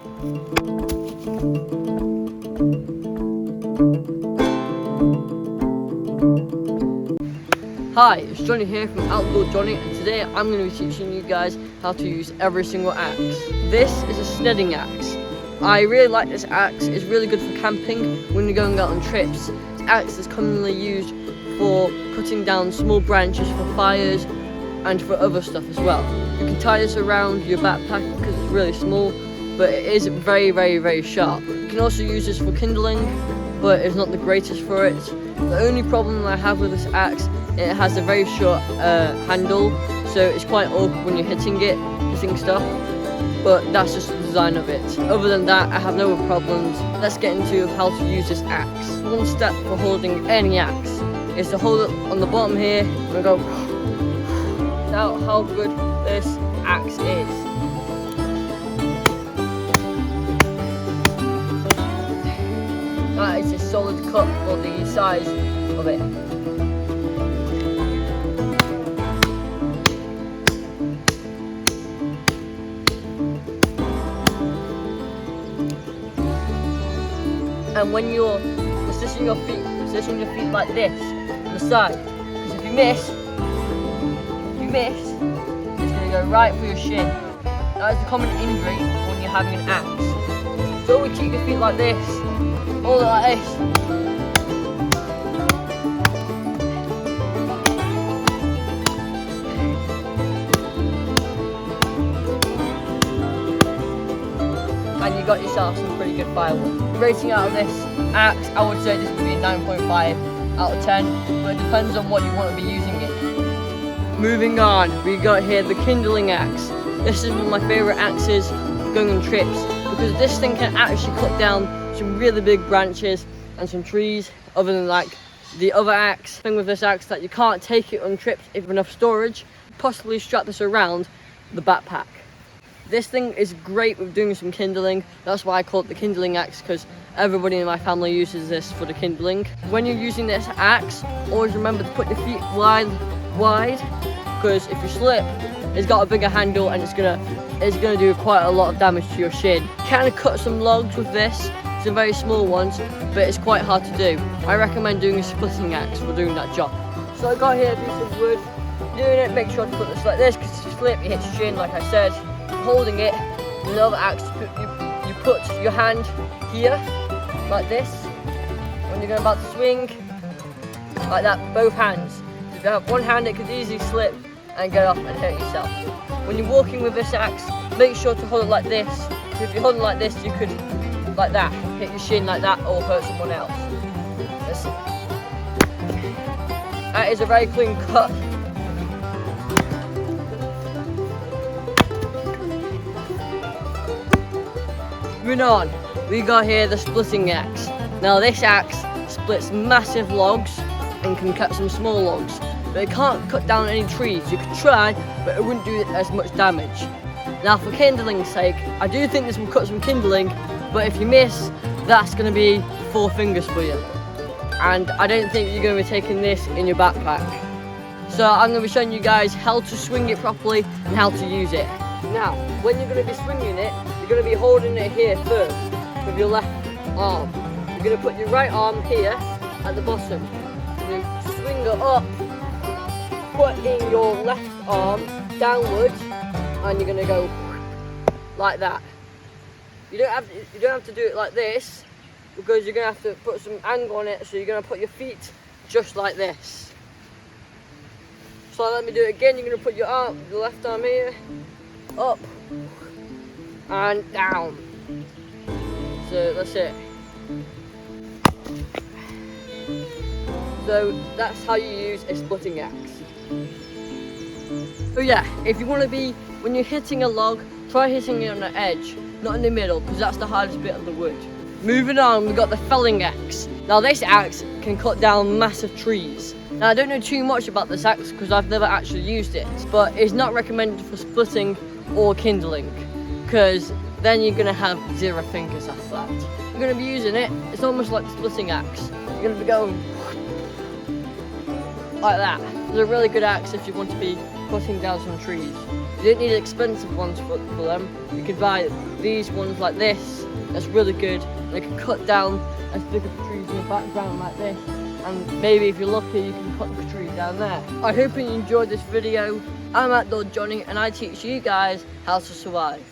Hi, it's Johnny here from Outdoor Johnny, and today I'm going to be teaching you guys how to use every single axe. This is a snedding axe. I really like this axe. It's really good for camping when you're going out on trips. This axe is commonly used for cutting down small branches for fires and for other stuff as well. You can tie this around your backpack because it's really small, but it is very sharp. You can also use this for kindling, but it's not the greatest for it. The only problem I have with this axe, it has a very short handle, so it's quite awkward when you're hitting stuff, but that's just the design of it. Other than that, I have no problems. Let's get into how to use this axe. One step for holding any axe is to hold it on the bottom here and go. Now how good this axe is. That is a solid cut for the size of it. And when you're positioning your feet like this on the side, because if you miss, it's going to go right through your shin. That is a common injury when you're having an axe. So always keep your feet like this, hold it like this. And you got yourself some pretty good firewood. Rating out of this axe, I would say this would be a 9.5 out of 10, but it depends on what you want to be using it. Moving on, we got here the kindling axe. This is one of my favourite axes going on trips, because this thing can actually cut down some really big branches and some trees, other than like the other axe. The thing with this axe that you can't take it on trips if enough storage. Possibly strap this around the backpack. This thing is great with doing some kindling. That's why I call it the kindling axe, because everybody in my family uses this for the kindling. When you're using this axe, always remember to put your feet wide, because if you slip, it's got a bigger handle and it's gonna do quite a lot of damage to your shin. You can cut some logs with this, some very small ones, but it's quite hard to do. I recommend doing a splitting axe for doing that job. So I got here a piece of wood. Doing it, make sure to put this like this, because if you slip, you hit your shin, like I said. Holding it with the other axe, you put your hand here like this when you're about to swing, like that, both hands. If you have one hand, it could easily slip and get off and hurt yourself. When you're walking with this axe, make sure to hold it like this. So if you hold it like this, you could, like that, hit your shin like that or hurt someone else. That is a very clean cut. Moving on, we got here the splitting axe. Now this axe splits massive logs and can cut some small logs, but it can't cut down any trees. You could try, but it wouldn't do as much damage. Now for kindling's sake, I do think this will cut some kindling, but if you miss, that's going to be 4 fingers for you. And I don't think you're going to be taking this in your backpack. So I'm going to be showing you guys how to swing it properly and how to use it. Now, when you're going to be swinging it, you're going to be holding it here first with your left arm. You're going to put your right arm here at the bottom. You swing it up, putting your left arm downwards, and you're going to go like that. You don't have to do it like this, because you're going to have to put some angle on it, so you're going to put your feet just like this. So let me do it again. You're going to put your left arm here, up and down. So that's it. So that's how you use a splitting axe. So yeah, if you want to be, when you're hitting a log, try hitting it on the edge, not in the middle, because that's the hardest bit of the wood. Moving on, we've got the felling axe. Now this axe can cut down massive trees. Now I don't know too much about this axe because I've never actually used it, but it's not recommended for splitting or kindling, because then you're going to have 0 fingers after that. You're going to be using it, it's almost like the splitting axe. You're going to be going like that. It's a really good axe if you want to be cutting down some trees. You don't need expensive ones for them. You can buy these ones like this, that's really good. They can cut down as big of trees in the background like this. And maybe if you're lucky, you can cut the tree down there. I hope you enjoyed this video. I'm Outdoor Johnny and I teach you guys how to survive.